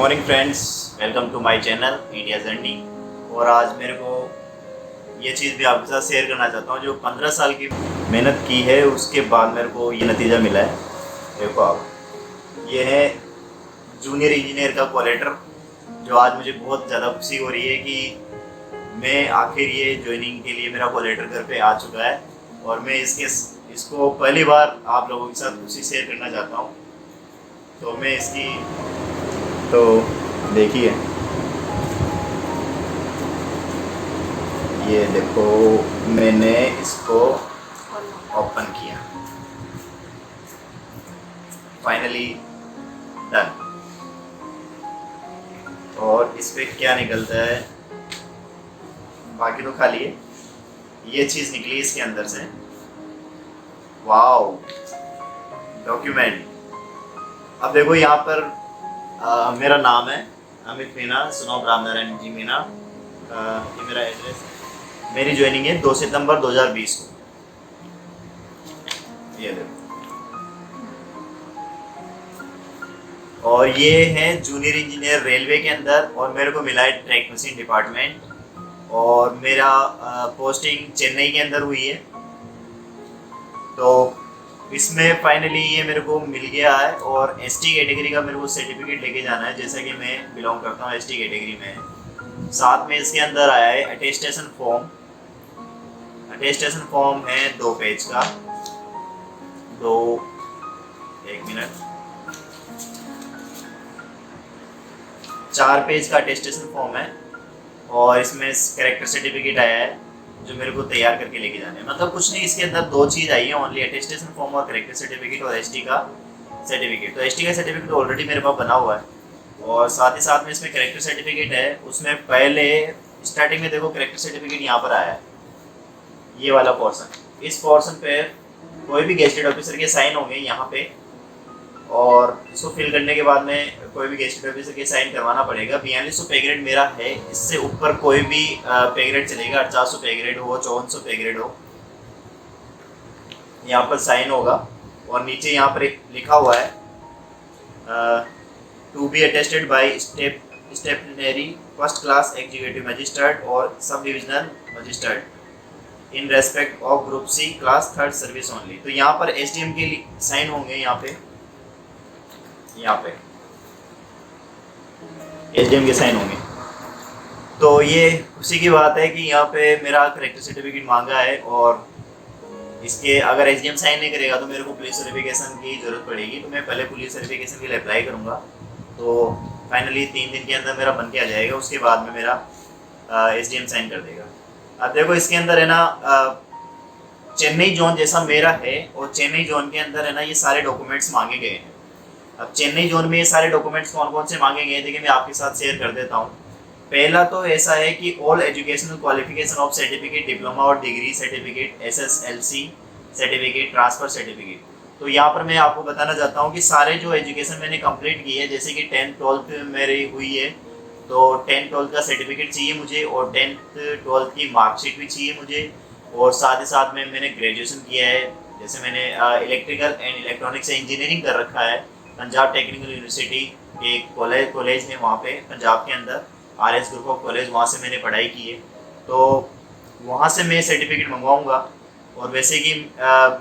Morning friends, welcome to my channel India journey. और आज मेरे को ये चीज़ भी आपके साथ शेयर करना चाहता हूँ जो 15 साल की मेहनत की है उसके बाद मेरे को ये नतीजा मिला है। देखो आप, ये है जूनियर इंजीनियर का कॉल लेटर जो आज मुझे बहुत ज़्यादा खुशी हो रही है कि मैं आखिर ये ज्वाइनिंग के लिए मेरा कॉल लेटर घर पे आ चुका है। और मैं इसको पहली बार आप लोगों के साथ खुशी शेयर करना चाहता हूँ। तो मैं इसकी तो देखिए, ये देखो मैंने इसको ओपन किया, फाइनली डन। और इस पे क्या निकलता है बाकी तो खाली है, ये चीज़ निकली इसके अंदर से। Wow, document. अब देखो यहाँ पर मेरा नाम है अमित मीना, सुनोब रामनारायण जी मीना। ये मेरा एड्रेस है। मेरी ज्वाइनिंग है 2 सितंबर 2020 को। ये देखो, और ये है जूनियर इंजीनियर रेलवे के अंदर, और मेरे को मिला है ट्रैक मशीन डिपार्टमेंट। और मेरा पोस्टिंग चेन्नई के अंदर हुई है। तो इसमें फाइनली ये मेरे को मिल गया है। और एसटी कैटेगरी का मेरे को सर्टिफिकेट लेके जाना है, जैसा कि मैं बिलोंग करता हूँ एसटी कैटेगरी में। साथ में इसके अंदर आया है अटेस्टेशन फॉर्म। अटेस्टेशन फॉर्म है 2 पेज का, दो, 1 मिनट, 4 पेज का अटेस्टेशन फॉर्म है। और इसमें कैरेक्टर सर्टिफिकेट आया है जो मेरे को तैयार करके लेके जाने हैं। मतलब कुछ नहीं, इसके अंदर 2 चीज़ आई है ओनली, अटेस्टेशन फॉर्म और कैरेक्टर सर्टिफिकेट और एसटी का सर्टिफिकेट। तो एसटी का सर्टिफिकेट ऑलरेडी मेरे पास बना हुआ है। और साथ ही साथ में इसमें कैरेक्टर सर्टिफिकेट है। उसमें पहले स्टार्टिंग में देखो कैरेक्टर सर्टिफिकेट यहाँ पर आया है, ये वाला पोर्सन। इस पोर्सन पे कोई भी गेस्टेड ऑफिसर के साइन होंगे यहाँ पे। और इसको फिल करने के बाद में कोई भी गेस्टेड ऑफिसर के साइन करवाना पड़ेगा। 4200 पे ग्रेड मेरा है, इससे ऊपर कोई भी पे ग्रेड चलेगा। 4800 पे ग्रेड हो, 5400 पे ग्रेड हो, यहाँ पर साइन होगा। और नीचे यहाँ पर लिखा हुआ है to be attested by stipendiary first class executive magistrate और sub divisional magistrate in respect of group C class 3rd service only. तो यहाँ पर एसडीएम के साइन होंगे, यहाँ पे एसडीएम के साइन होंगे। तो ये खुशी की बात है कि यहाँ पे मेरा करेक्टर सर्टिफिकेट मांगा है। और इसके अगर एसडीएम साइन नहीं करेगा तो मेरे को पुलिस वेरिफिकेशन की ज़रूरत पड़ेगी। तो मैं पहले पुलिस वेरिफिकेशन के लिए अप्लाई करूँगा। तो फाइनली 3 दिन के अंदर मेरा बन के आ जाएगा। उसके बाद में मेरा एसडीएम साइन कर देगा। अब देखो इसके अंदर है ना, चेन्नई जोन जैसा मेरा है, और चेन्नई जोन के अंदर है ना ये सारे डॉक्यूमेंट्स मांगे गए हैं। अब चेन्नई जोन में ये सारे डॉक्यूमेंट्स कौन कौन से मांगे गए, देखिए मैं आपके साथ शेयर कर देता हूँ। पहला तो ऐसा है कि all educational qualification of certificate, diploma और degree certificate, SSLC certificate, transfer certificate. तो यहाँ पर मैं आपको बताना चाहता हूँ कि सारे जो एजुकेशन मैंने कंप्लीट की है, जैसे कि 10th 12th मेरी हुई है, तो 10th 12th का सर्टिफिकेट चाहिए मुझे, और 10th 12th की मार्कशीट भी चाहिए मुझे। और साथ ही साथ में मैंने ग्रेजुएशन किया है, जैसे मैंने इलेक्ट्रिकल एंड इलेक्ट्रॉनिक्स से इंजीनियरिंग कर रखा है पंजाब टेक्निकल यूनिवर्सिटी के कॉलेज में, वहाँ पे पंजाब के अंदर आरएस ग्रुप ऑफ कॉलेज, वहाँ से मैंने पढ़ाई की है। तो वहाँ से मैं सर्टिफिकेट मंगवाऊँगा। और वैसे कि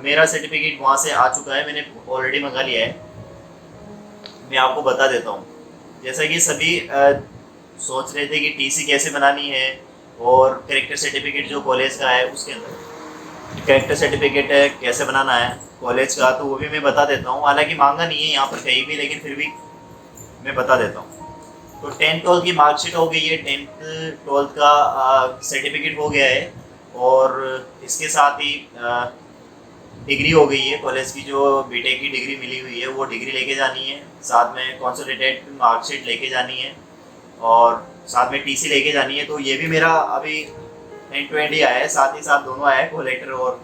मेरा सर्टिफिकेट वहाँ से आ चुका है, मैंने ऑलरेडी मंगा लिया है। मैं आपको बता देता हूँ, जैसा कि सभी सोच रहे थे कि टीसी कैसे बनानी है, और करेक्टर सर्टिफिकेट जो कॉलेज का है उसके अंदर करेक्टर सर्टिफिकेट है कैसे बनाना है कॉलेज का, तो वो भी मैं बता देता हूँ। हालांकि मांगा नहीं है यहाँ पर कहीं भी, लेकिन फिर भी मैं बता देता हूँ। तो 10th 12th की मार्कशीट हो गई है, 10th 12th का सर्टिफिकेट हो गया है। और इसके साथ ही डिग्री हो गई है, कॉलेज की जो बीटेक की डिग्री मिली हुई है वो डिग्री लेके जानी है। साथ में कंसोलिडेटेड मार्कशीट लेके जानी है, और साथ में टीसी लेके जानी है। तो ये भी मेरा अभी एंड टू एंड ही आया है, साथ ही साथ दोनों आया है, कॉल लेटर और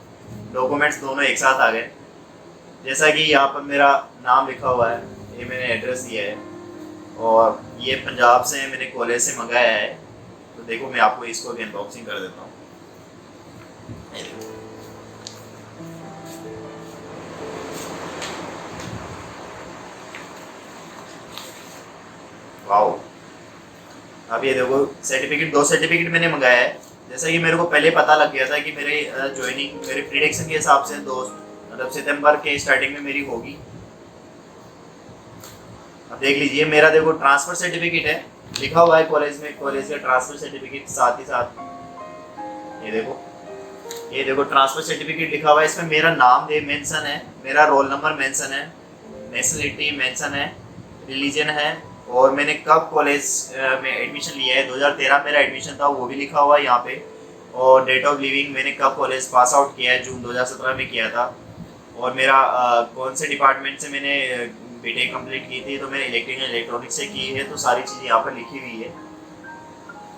डॉक्यूमेंट्स दोनों एक साथ आ गए। जैसा कि यहाँ पर मेरा नाम लिखा हुआ है, ये मैंने एड्रेस दिया है, और ये पंजाब से मैंने कॉलेज से मंगाया है। तो देखो मैं आपको इसको भी अनबॉक्सिंग कर देता हूँ। वाओ। अब ये देखो सर्टिफिकेट, 2 सर्टिफिकेट मैंने मंगाया है। जैसा कि मेरे को पहले पता लग गया था कि मेरे ज्वाइनिंग मेरे प्रिडिक्शन के हिसाब से 2 मतलब सितंबर के स्टार्टिंग में मेरी होगी। अब देख लीजिए मेरा देखो ट्रांसफर सर्टिफिकेट है, लिखा हुआ है कॉलेज में, कॉलेज का ट्रांसफर सर्टिफिकेट, साथ ही साथ ये देखो ट्रांसफर सर्टिफिकेट लिखा हुआ है। इसमें मेरा नाम मेंशन है, मेरा रोल नंबर मेंशन है, नेशनलिटी मेंशन है, रिलीजन है, और मैंने कब कॉलेज में एडमिशन लिया है, 2013 मेरा एडमिशन था, वो भी लिखा हुआ है यहाँ पे। और डेट ऑफ लिविंग मैंने कब कॉलेज पास आउट किया है, जून 2017 में किया था। और मेरा कौन से डिपार्टमेंट से मैंने बीटेक कंप्लीट की थी, तो मैंने इलेक्ट्रिकल इलेक्ट्रॉनिक्स से की है, तो सारी चीज़ें यहाँ पर लिखी हुई है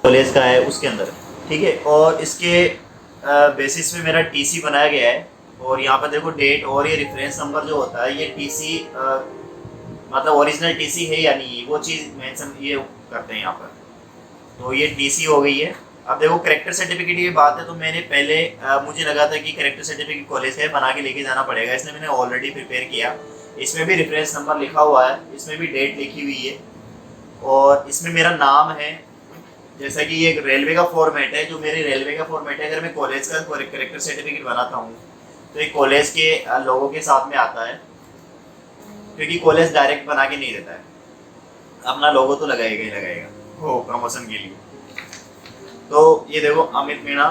कॉलेज का है उसके अंदर, ठीक है। और इसके बेसिस पे मेरा टीसी बनाया गया है। और यहाँ पर देखो डेट और ये रेफरेंस नंबर जो होता है, ये टीसी मतलब ओरिजिनल टीसी है या नहीं, वो चीज़ मेंशन ये करते हैं यहाँ पर। तो ये टीसी हो गई है। अब देखो करेक्टर सर्टिफिकेट की बात है, तो मैंने पहले मुझे लगा था कि करेक्टर सर्टिफिकेट कॉलेज का बना के लेके जाना पड़ेगा, इसलिए मैंने ऑलरेडी प्रिपेयर किया। इसमें भी रेफरेंस नंबर लिखा हुआ है, इसमें भी डेट लिखी हुई है, और इसमें मेरा नाम है। जैसा कि ये रेलवे का फॉर्मेट है, जो मेरे रेलवे का फॉर्मेट है, अगर मैं कॉलेज का करेक्टर सर्टिफिकेट बनाता हूँ तो ये कॉलेज के लोगों के साथ में आता है, क्योंकि कॉलेज डायरेक्ट बना के नहीं देता है, अपना लोगो तो लगाएगा ही लगाएगा हो प्रमोशन के लिए। तो ये देखो अमित मीणा,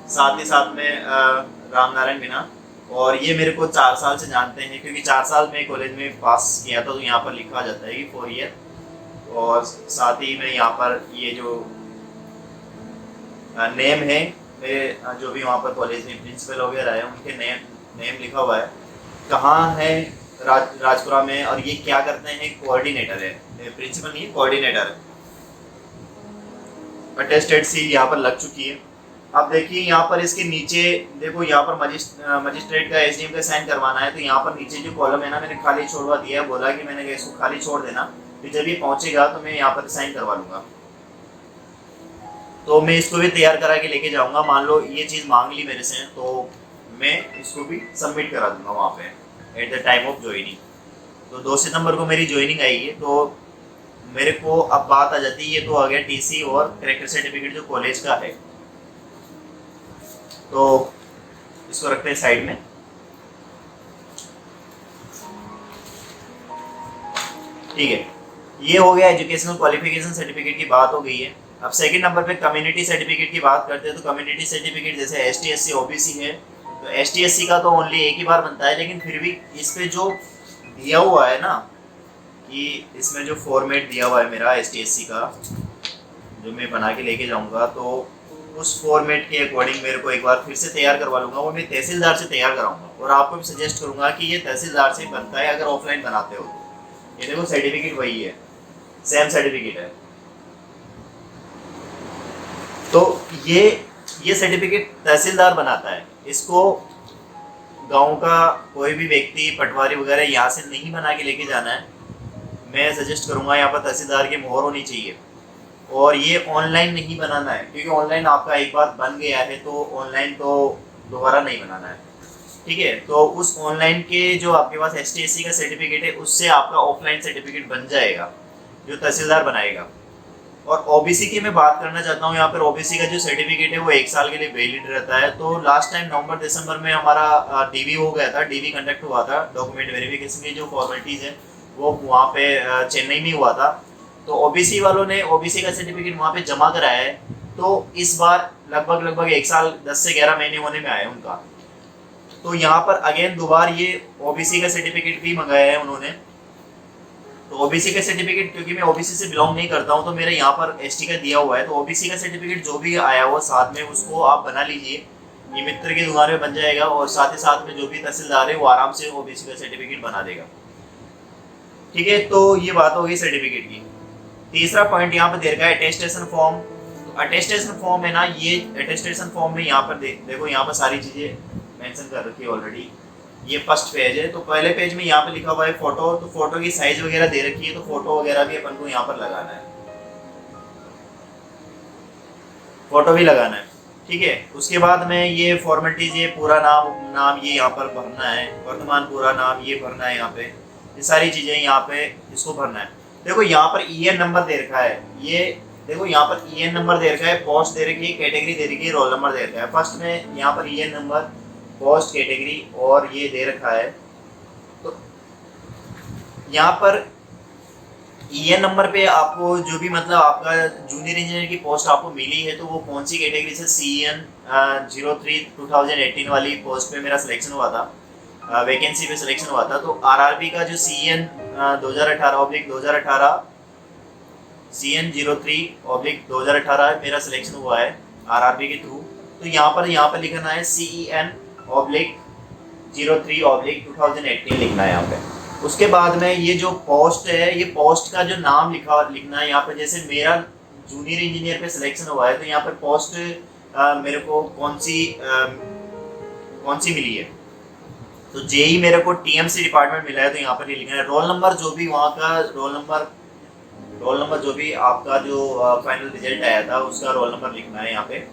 साथ ही साथ में राम नारायण मीणा, और ये मेरे को 4 साल से जानते हैं, क्योंकि 4 साल में कॉलेज में पास किया था, तो यहाँ पर लिखा जाता है कि 4 ईयर। और साथ ही में यहाँ पर ये जो नेम है मेरे, जो भी वहाँ पर कॉलेज में प्रिंसिपल वगैरह है, उनके नेम लिखा हुआ है, कहाँ है, राजपुरा में, और ये क्या करते हैं, कोऑर्डिनेटर है, प्रिंसिपल नहीं है, कोऑर्डिनेटर है। अटेस्टेड सील यहाँ पर लग चुकी है। अब देखिए यहाँ पर इसके नीचे देखो, यहाँ पर मजिस्ट्रेट का एसडीएम का साइन करवाना है, तो यहाँ पर नीचे जो कॉलम है ना, मैंने खाली छोड़वा दिया है, बोला कि मैंने इसको खाली छोड़ देना, फिर जब ये पहुंचेगा तो मैं यहाँ पर साइन करवा लूंगा। तो मैं इसको भी तैयार करा के लेके जाऊंगा। मान लो ये चीज़ मांग ली मेरे से, तो मैं इसको भी सबमिट करा दूंगा वहाँ पे at the time of joining. तो 2 सितंबर को मेरी ज्वाइनिंग आई है, तो मेरे को अब बात आ जाती है, ये तो आ गया टीसी और करेक्टर सर्टिफिकेट जो कॉलेज का है, तो इसको रखते हैं साइड में। ठीक है, ये हो गया एजुकेशनल क्वालिफिकेशन सर्टिफिकेट की बात हो गई है। अब सेकंड नंबर पे कम्युनिटी सर्टिफिकेट की बात करते हैं। तो कम्युनिटी सर्टिफिकेट जैसे एसटी एससी ओबीसी है, तो एसटी एससी का तो ओनली एक ही बार बनता है, लेकिन फिर भी इस पे जो दिया हुआ है ना, कि इसमें जो फॉर्मेट दिया हुआ है मेरा एसटी एससी का, जो मैं बना के लेके जाऊंगा, तो उस फॉर्मेट के अकॉर्डिंग मेरे को एक बार फिर से तैयार करवा लूँगा। वो मैं तहसीलदार से तैयार कराऊंगा, और आपको भी सजेस्ट करूँगा कि ये तहसीलदार से बनता है अगर ऑफलाइन बनाते हो तो। ये देखो सर्टिफिकेट वही है, सेम सर्टिफिकेट है। तो ये सर्टिफिकेट तहसीलदार बनाता है, इसको गांव का कोई भी व्यक्ति पटवारी वगैरह यहाँ से नहीं बना के लेके जाना है। मैं सजेस्ट करूँगा यहाँ पर तहसीलदार की मोहर होनी चाहिए, और ये ऑनलाइन नहीं बनाना है, क्योंकि ऑनलाइन आपका एक बार बन गया है तो ऑनलाइन तो दोबारा नहीं बनाना है। ठीक है, तो उस ऑनलाइन के जो आपके पास एसटीएससी का सर्टिफिकेट है, उससे आपका ऑफलाइन सर्टिफिकेट बन जाएगा, जो तहसीलदार बनाएगा। और ओबीसी की मैं बात करना चाहता हूँ, यहाँ पर ओबीसी का जो सर्टिफिकेट है वो 1 साल के लिए वैलिड रहता है। तो लास्ट टाइम नवंबर दिसंबर में हमारा डीवी हो गया था, डीवी कंडक्ट हुआ था, डॉक्यूमेंट वेरिफिकेशन की जो फॉर्मेलिटीज़ है वो वहाँ पे चेन्नई में हुआ था। तो ओबीसी वालों ने ओबीसी का सर्टिफिकेट वहाँ पे जमा कराया है। तो इस बार लगभग 1 साल 10 से 11 महीने होने में आए उनका। तो यहाँ पर अगेन दोबारा ये ओबीसी का सर्टिफिकेट भी मंगाया है उन्होंने। तो ओबीसी का सर्टिफिकेट, क्योंकि मैं ओबीसी से बिलोंग नहीं करता हूँ, तो मेरे यहाँ पर एसटी का दिया हुआ है, तो ओबीसी का सर्टिफिकेट जो भी आया हुआ साथ में उसको आप बना लीजिए, ये मित्र की दुकान में बन जाएगा, और साथ ही साथ में जो भी तहसीलदार है वो आराम से ओबीसी का सर्टिफिकेट बना देगा। ठीक है, तो ये बात हो गई सर्टिफिकेट की। तीसरा पॉइंट यहाँ पर दे रखा है अटेस्टेशन फॉर्म। तो अटेस्टेशन फॉर्म है ना, ये अटेस्टेशन फॉर्म में यहाँ पर देखो, यहाँ पर सारी चीज़ें मेंशन कर रखी है ऑलरेडी। ये फर्स्ट पेज है, तो पहले पेज में यहाँ पे लिखा हुआ है फोटो, तो फोटो की साइज वगैरह दे रखी है, तो फोटो वगैरह भी अपन को यहाँ पर लगाना है, फोटो भी लगाना है। ठीक है, उसके बाद में ये फॉर्मेलिटीज, ये पूरा नाम ये यहाँ पर भरना है, वर्तमान पूरा नाम ये भरना है, यहाँ पे ये सारी चीज़ें यहाँ पे इसको भरना है। देखो यहाँ पर EN नंबर दे रखा है, ये देखो यहाँ पर EN नंबर दे रखा है, पोस्ट दे रखी है, कैटेगरी दे रखी है, रोल नंबर दे रखा है। फर्स्ट में यहाँ पर EN नंबर, पोस्ट, कैटेगरी और ये दे रखा है। तो यहाँ पर EN नंबर पे आपको जो भी मतलब आपका जूनियर इंजीनियर की पोस्ट आपको मिली है, तो वो कौन सी कैटेगरी से, CEN 03/2018 वाली पोस्ट पे मेरा सिलेक्शन हुआ था, वैकेंसी पे सिलेक्शन हुआ था। तो RRB का जो CEN 2018/2018 CN 03/2018 मेरा सिलेक्शन हुआ है RRB के थ्रू। तो यहाँ पर लिखना है CEN 03/2018 लिखना है यहाँ पे। उसके बाद में ये जो पोस्ट है, ये पोस्ट का जो नाम लिखना है यहाँ पे। जैसे मेरा जूनियर इंजीनियर पे सिलेक्शन हुआ है, तो यहाँ पर पोस्ट मेरे को कौन सी मिली है, तो जेई मेरे को TMC डिपार्टमेंट मिला है, तो यहाँ पर ये लिखना है। रोल नंबर जो भी वहाँ का रोल नंबर जो भी आपका जो फाइनल रिजल्ट आया था, उसका रोल नंबर लिखना है यहाँ पे।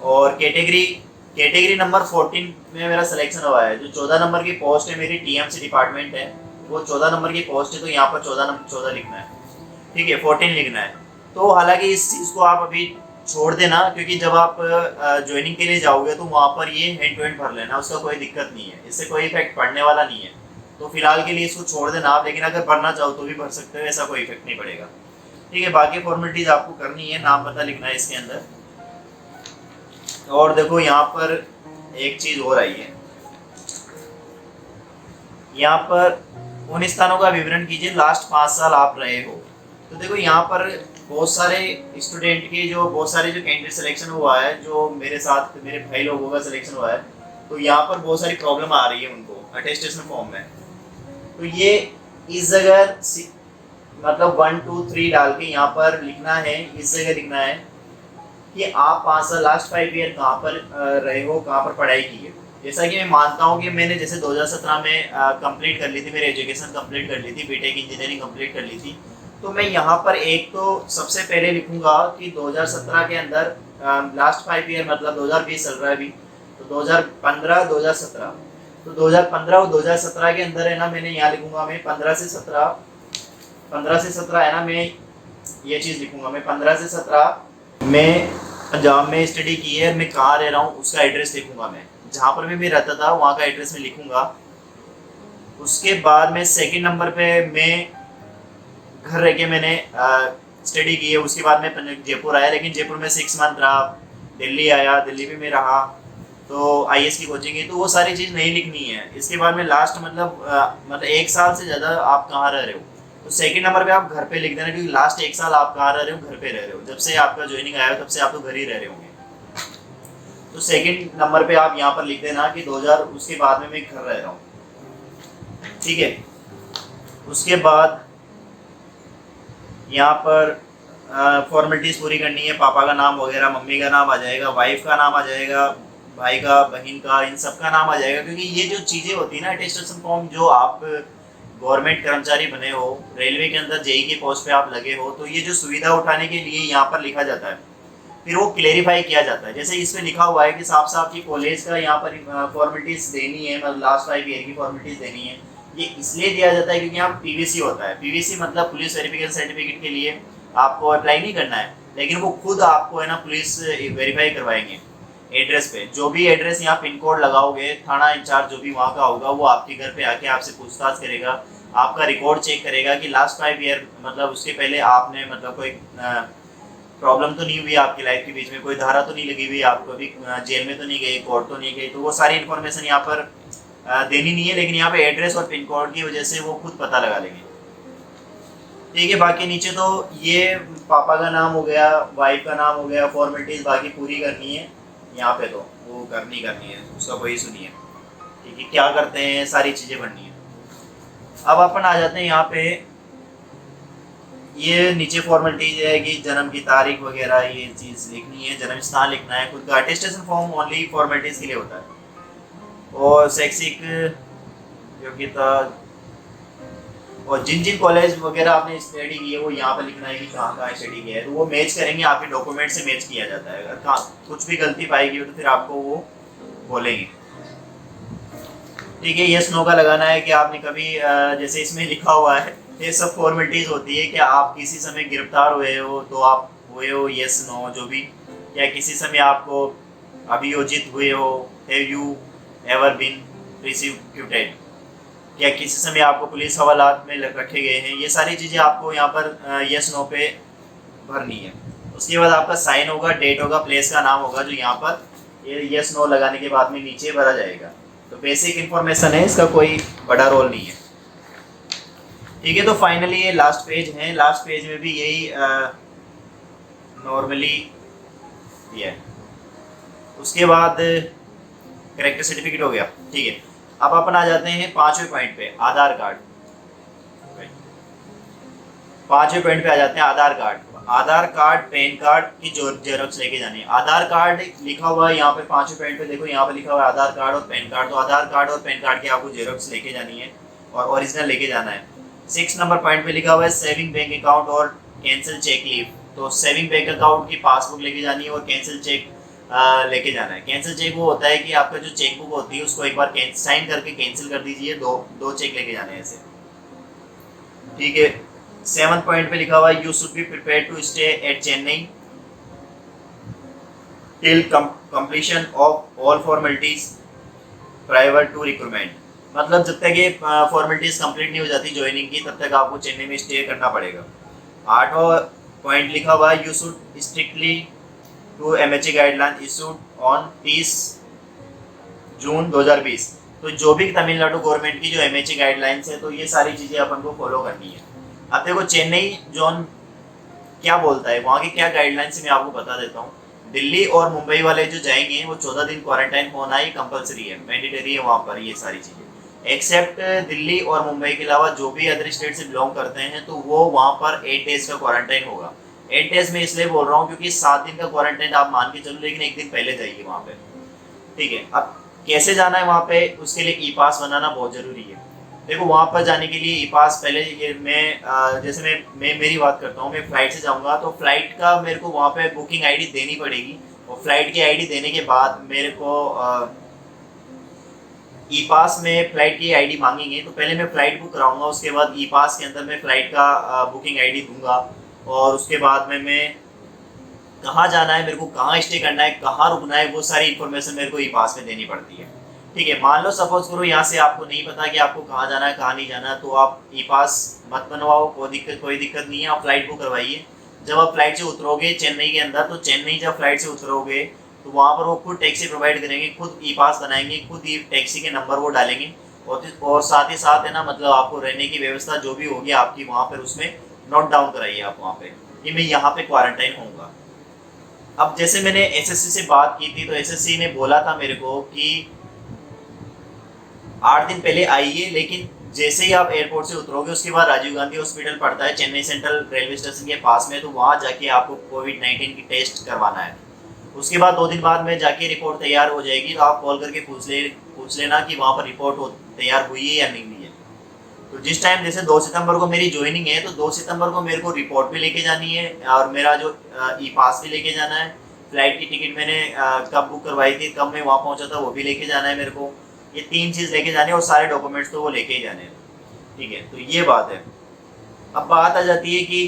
और कैटेगरी नंबर 14 में मेरा सिलेक्शन हुआ है। जो 14 नंबर की पोस्ट है मेरी TMC डिपार्टमेंट है, वो 14 नंबर की पोस्ट है, तो यहाँ पर 14 लिखना है, ठीक है, 14 लिखना है। तो हालांकि इस चीज़ को आप अभी छोड़ देना, क्योंकि जब आप ज्वाइनिंग के लिए जाओगे तो वहाँ पर ये हैंड टू हैंड भर लेना, उसका कोई दिक्कत नहीं है, इससे कोई इफेक्ट पड़ने वाला नहीं है। तो फिलहाल के लिए इसको छोड़ देना आप, लेकिन अगर भरना चाहो तो भी भर सकते हो, ऐसा कोई इफेक्ट नहीं पड़ेगा, ठीक है। बाकी फॉर्मेलिटीज आपको करनी है, नाम पता लिखना है इसके अंदर। और देखो यहाँ पर एक चीज और आई है, यहाँ पर उन स्थानों का विवरण कीजिए लास्ट 5 साल आप रहे हो। तो देखो यहाँ पर बहुत सारे स्टूडेंट के बहुत सारे कैंडिडेट सिलेक्शन हुआ है, जो मेरे साथ मेरे भाई लोगों का सिलेक्शन हुआ है, तो यहाँ पर बहुत सारी प्रॉब्लम आ रही है उनको अटेस्टेशन फॉर्म में। तो ये इस जगह मतलब 1 2 3 डाल के यहाँ पर लिखना है, इस जगह लिखना है कि आप 5 साल लास्ट 5 ईयर कहाँ पर रहे हो, कहाँ पर पढ़ाई की है। जैसा कि मैं मानता हूँ कि मैंने जैसे 2017 में कंप्लीट कर ली थी, मेरी एजुकेशन कंप्लीट कर ली थी, बीटेक इंजीनियरिंग कंप्लीट कर ली थी। तो मैं यहाँ पर एक तो सबसे पहले लिखूंगा कि 2017 के अंदर लास्ट 5 ईयर मतलब 2020 चल रहा है अभी, तो 2015 2017, तो 2015 और 2017 के अंदर है ना, मैंने यहाँ लिखूंगा मैं 15 से 17 है ना, मैं ये चीज़ लिखूंगा मैं 15 से 17 मैं पंजाब में स्टडी की है, मैं कहाँ रह रहा हूँ उसका एड्रेस लिखूंगा, मैं जहाँ पर भी मैं रहता था वहाँ का एड्रेस में लिखूंगा। उसके बाद में सेकंड नंबर पे मैं घर रह के मैंने स्टडी की है। उसके बाद मैं जयपुर आया, लेकिन जयपुर में 6 मंथ रहा, दिल्ली आया, दिल्ली भी मैं रहा, तो IAS की कोचिंग है, तो वो सारी चीज़ नहीं लिखनी है। इसके बाद में लास्ट मतलब 1 साल से ज़्यादा आप कहाँ रह रहे हो, तो सेकंड नंबर पे आप घर पे लिख देना, क्योंकि लास्ट 1 साल आप कहाँ रह रहे हो, घर पे रह रहे हो। जब से आपका ज्वाइनिंग आया हो तब से आप तो घर ही रह रहे होंगे, तो सेकंड नंबर पे आप यहाँ पर लिख देना कि 2000 उसके बाद में मैं घर रह रहा हूँ, ठीक है। उसके बाद यहाँ पर फॉर्मेलिटीज़ पूरी करनी है, पापा का नाम वगैरह, मम्मी का नाम आ जाएगा, वाइफ का नाम आ जाएगा, भाई का, बहन का, इन सब का नाम आ जाएगा। क्योंकि ये जो चीज़ें होती है ना अटेस्टेशन फॉर्म, जो आप गवर्नमेंट कर्मचारी बने हो, रेलवे के अंदर जेई की पोस्ट पे आप लगे हो, तो ये जो सुविधा उठाने के लिए यहाँ पर लिखा जाता है, फिर वो क्लेरिफाई किया जाता है। जैसे इसमें लिखा हुआ है कि साफ साफ की कॉलेज का यहाँ पर फॉर्मेलिटीज़ देनी है, मतलब लास्ट 5 ईयर की फॉर्मेलिटीज़ देनी है। ये इसलिए दिया जाता है क्योंकि यहाँ PVC होता है। PVC मतलब पुलिस वेरिफिकेशन सर्टिफिकेट के लिए आपको अप्लाई नहीं करना है, लेकिन वो खुद आपको है ना पुलिस वेरीफाई करवाएंगे एड्रेस पे। जो भी एड्रेस यहाँ पिन कोड लगाओगे, थाना इंचार्ज जो भी वहाँ का होगा, वो आपके घर पे आके आपसे पूछताछ करेगा, आपका रिकॉर्ड चेक करेगा कि लास्ट 5 ईयर मतलब उसके पहले आपने मतलब कोई प्रॉब्लम तो नहीं हुई आपकी लाइफ के बीच में, कोई धारा तो नहीं लगी हुई, आप कभी जेल में तो नहीं गए, कोर्ट तो नहीं गए, तो वो सारी इन्फॉर्मेशन यहाँ पर देनी नहीं है। लेकिन यहाँ पे एड्रेस और पिन कोड की वजह से वो खुद पता लगा लेंगे, ठीक है। बाकी नीचे तो ये पापा का नाम हो गया, वाइफ का नाम हो गया, फॉर्मेलिटीज बाकी पूरी करनी है यहाँ पे, तो वो करनी है, उसका कोई इशू नहीं है, ठीक है। क्या करते हैं, सारी चीज़ें भरनी है। अब अपन आ जाते हैं यहाँ पे, ये नीचे फॉर्मेलिटीज है कि जन्म की तारीख वगैरह ये चीज़ लिखनी है, जन्म स्थान लिखना है, खुद का अटेस्टेशन फॉर्म ओनली फॉर्मेलिटीज के लिए होता है। और शैक्षिक योग्यता और जिन कॉलेज वगैरह आपने स्टडी की है वो यहाँ पर लिखना है कि कहाँ स्टडी किया है, तो वो मैच करेंगे, आपके डॉक्यूमेंट से मैच किया जाता है। अगर कुछ भी गलती पाएगी तो फिर आपको वो बोलेंगे, ठीक है। यस नो का लगाना है कि आपने कभी जैसे इसमें लिखा हुआ है ये सब फॉर्मेलिटीज होती है कि आप किसी समय गिरफ्तार हुए हो तो आप हुए हो यस नो जो भी, या किसी समय आपको अभियोजित हुए हो, have you ever been prosecuted, या किसी समय आपको पुलिस हवालात में रखे गए हैं, ये सारी चीज़ें आपको यहाँ पर यस नो पे भरनी है। उसके बाद आपका साइन होगा, डेट होगा, प्लेस का नाम होगा, जो यहाँ पर ये यस नो लगाने के बाद में नीचे भरा जाएगा। तो बेसिक इन्फॉर्मेशन है, इसका कोई बड़ा रोल नहीं है। ठीक है, तो फाइनली ये लास्ट पेज है। लास्ट पेज में भी यही नॉर्मली दिया है। उसके बाद कैरेक्टर सर्टिफिकेट हो गया। ठीक है, अब अपन आ जाते हैं 5वें पॉइंट पे, आधार कार्ड। 5वें पॉइंट पे आ जाते हैं आधार कार्ड। आधार कार्ड, पैन कार्ड की जो जेरॉक्स लेके जानी है। आधार कार्ड लिखा हुआ है यहाँ पे 5वें पॉइंट पे, देखो यहाँ पे लिखा हुआ है आधार कार्ड और पैन कार्ड। तो आधार कार्ड और पैन कार्ड की आपको जेरॉक्स लेके जानी है और ओरिजिनल लेके जाना है। 6 नंबर पॉइंट पे लिखा हुआ है सेविंग बैंक अकाउंट और कैंसिल चेक लीव। तो सेविंग बैंक अकाउंट की पासबुक लेके जानी है और कैंसिल चेक लेके जाना है। कैंसिल चेक वो होता है कि आपका जो चेक बुक होती है उसको एक बार साइन करके कैंसिल कर दीजिए। दो चेक लेके जाने हैं ऐसे। ठीक है, 7 पॉइंट पे लिखा हुआ है you should be prepared to stay at Chennai till completion of all formalities prior to recruitment. मतलब जब तक ये फॉर्मेलिटीज कंप्लीट नहीं हो जाती ज्वाइनिंग की, तब तक आपको चेन्नई में स्टे करना पड़ेगा। 8वां पॉइंट लिखा हुआ है you should strictly to MHA guideline issued on 30 June 2020। तो जो भी तमिलनाडु गवर्नमेंट की जो MHA गाइडलाइंस है, तो ये सारी चीज़ें अपन को फॉलो करनी है। अब देखो चेन्नई जोन क्या बोलता है, वहाँ की क्या गाइडलाइंस मैं आपको बता देता हूँ। दिल्ली और मुंबई वाले जो जाएंगे वो 14 दिन क्वारंटाइन होना ही कंपलसरी है, मैंडेटरी है वहाँ पर ये सारी चीज़ें। एक्सेप्ट दिल्ली और मुंबई के अलावा जो भी अदर स्टेट से बिलोंग करते हैं तो वो वहाँ पर 8 डेज का क्वारंटाइन होगा। 8 डेज में इसलिए बोल रहा हूँ क्योंकि 7 दिन का क्वारंटाइन आप मान के चलो, लेकिन एक दिन पहले जाइए वहाँ पे। ठीक है, अब कैसे जाना है वहाँ पे, उसके लिए ई पास बनाना बहुत ज़रूरी है। देखो वहाँ पर जाने के लिए ई पास पहले ये मैं जैसे मैं मेरी बात करता हूँ, मैं फ़्लाइट से जाऊँगा तो फ़्लाइट का मेरे को वहाँ पे बुकिंग आईडी देनी पड़ेगी, और फ्लाइट की आईडी देने के बाद मेरे को ई पास में फ़्लाइट की आईडी मांगेंगे। तो पहले मैं फ़्लाइट बुक कराऊंगा, उसके बाद ई पास के अंदर मैं फ़्लाइट का बुकिंग आईडी दूंगा, और उसके बाद में मैं कहाँ जाना है, मेरे को कहाँ स्टे करना है, कहाँ रुकना है, वो सारी इन्फॉर्मेशन मेरे को ई पास में देनी पड़ती है। ठीक है, मान लो सपोज करो यहाँ से आपको नहीं पता कि आपको कहाँ जाना है कहाँ नहीं जाना है, तो आप ई पास मत बनवाओ, कोई दिक्कत नहीं है, आप फ्लाइट बुक करवाइए। जब आप फ्लाइट से उतरोगे चेन्नई के अंदर, तो चेन्नई जब फ्लाइट से उतरोगे तो वहाँ पर वो खुद टैक्सी प्रोवाइड करेंगे, खुद ई पास बनाएंगे, खुद ही टैक्सी के नंबर वो डालेंगे, और साथ ही साथ है ना, मतलब आपको रहने की व्यवस्था जो भी होगी आपकी वहाँ पर उसमें नोट डाउन कराइए आप वहाँ पे कि मैं यहाँ पे क्वारंटाइन होऊंगा। अब जैसे मैंने एसएससी से बात की थी, तो एसएससी ने बोला था मेरे को कि 8 दिन पहले आइए, लेकिन जैसे ही आप एयरपोर्ट से उतरोगे उसके बाद राजीव गांधी हॉस्पिटल पड़ता है चेन्नई सेंट्रल रेलवे स्टेशन के पास में, तो वहाँ जाके आपको कोविड-19 की टेस्ट करवाना है। उसके बाद 2 दिन बाद में जाके रिपोर्ट तैयार हो जाएगी, तो आप कॉल करके पूछ लेना कि वहाँ पर रिपोर्ट तैयार हुई है या नहीं हुई है। तो जिस टाइम जैसे 2 सितंबर को मेरी ज्वाइनिंग है, तो 2 सितंबर को मेरे को रिपोर्ट भी लेके जानी है, और मेरा जो ई पास भी लेके जाना है, फ्लाइट की टिकट मैंने कब बुक करवाई थी, कब मैं वहाँ पहुँचा था, वो भी लेके जाना है मेरे को। ये 3 चीज़ लेके जाने, और सारे डॉक्यूमेंट्स तो वो लेके ही जाने हैं। ठीक है, तो ये बात है। अब बात आ जाती है कि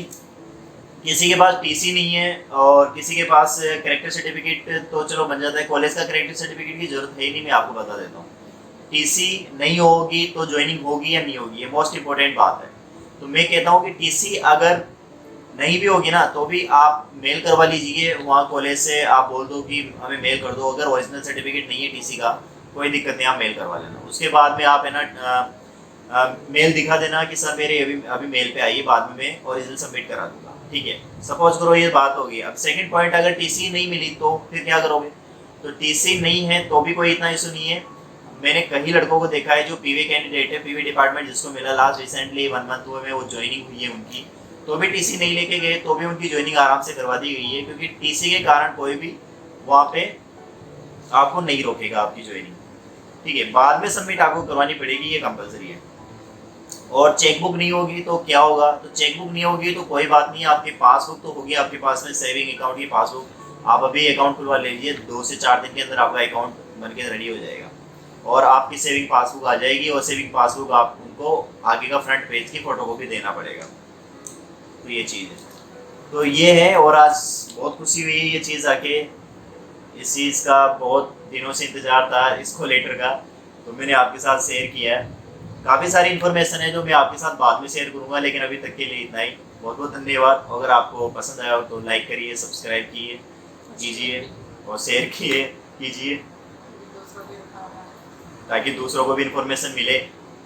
किसी के पास टीसी नहीं है और किसी के पास कैरेक्टर सर्टिफिकेट तो चलो बन जाता है, कॉलेज का कैरेक्टर सर्टिफिकेट की जरूरत है ही नहीं, मैं आपको बता देता हूँ। टीसी नहीं होगी तो ज्वाइनिंग होगी या नहीं होगी, ये मोस्ट इंपॉर्टेंट बात है। तो मैं कहता हूँ कि टीसी अगर नहीं भी होगी ना, तो भी आप मेल करवा लीजिए वहाँ कॉलेज से, आप बोल दो कि हमें मेल कर दो। अगर ओरिजिनल सर्टिफिकेट नहीं है टीसी का, कोई दिक्कत नहीं, आप मेल करवा लेना। उसके बाद में आप है ना मेल दिखा देना कि सर मेरे अभी मेल पे आइए, बाद में मैं ओरिजिनल सबमिट करा दूंगा। ठीक है, सपोज करो ये बात होगी। अब सेकंड पॉइंट, अगर टीसी नहीं मिली तो फिर क्या करोगे? तो टीसी नहीं है तो भी कोई इतना इशू नहीं है। मैंने कई लड़कों को देखा है जो पीवी कैंडिडेट है, पीवी डिपार्टमेंट जिसको मिला लास्ट रिसेंटली 1 मंथ हुए में वो ज्वाइनिंग हुई है उनकी, तो भी टीसी नहीं लेके गए, तो भी उनकी ज्वाइनिंग आराम से करवा दी गई है, क्योंकि टीसी के कारण कोई भी वहाँ पे आपको नहीं रोकेगा आपकी ज्वाइनिंग। ठीक है, बाद में सबमिट आपको करवानी पड़ेगी, ये कंपलसरी है। और चेकबुक नहीं होगी तो क्या होगा? तो चेकबुक नहीं होगी तो कोई बात नहीं, आपकी पासबुक तो होगी आपके पास में, सेविंग अकाउंट की पासबुक। आप अभी अकाउंट खुलवा लीजिए, 2 से 4 दिन के अंदर आपका अकाउंट बन के रेडी हो जाएगा। और आपकी सेविंग पासबुक आ जाएगी, और सेविंग पासबुक आप उनको आगे का फ्रंट पेज की फ़ोटोकॉपी देना पड़ेगा। तो ये चीज़ है, तो ये है। और आज बहुत खुशी हुई ये चीज़ आके, इस चीज़ का बहुत दिनों से इंतज़ार था, इसको लेटर का, तो मैंने आपके साथ शेयर किया है। काफ़ी सारी इन्फॉर्मेशन है जो मैं आपके साथ बाद में शेयर करूँगा, लेकिन अभी तक के लिए इतना ही। बहुत बहुत धन्यवाद। अगर आपको पसंद आया हो तो लाइक करिए, सब्सक्राइब कीजिए और शेयर कीजिए ताकि दूसरों को भी इन्फॉर्मेशन मिले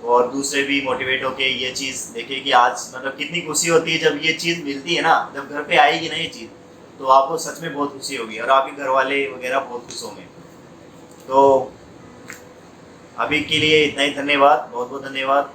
और दूसरे भी मोटिवेट होके ये चीज़ देखें कि आज मतलब कितनी खुशी होती है जब ये चीज़ मिलती है ना, जब घर पे आएगी ना ये चीज़, तो आपको सच में बहुत खुशी होगी और आपके घर वाले वगैरह बहुत खुश होंगे। तो अभी के लिए इतना ही, धन्यवाद, बहुत बहुत धन्यवाद।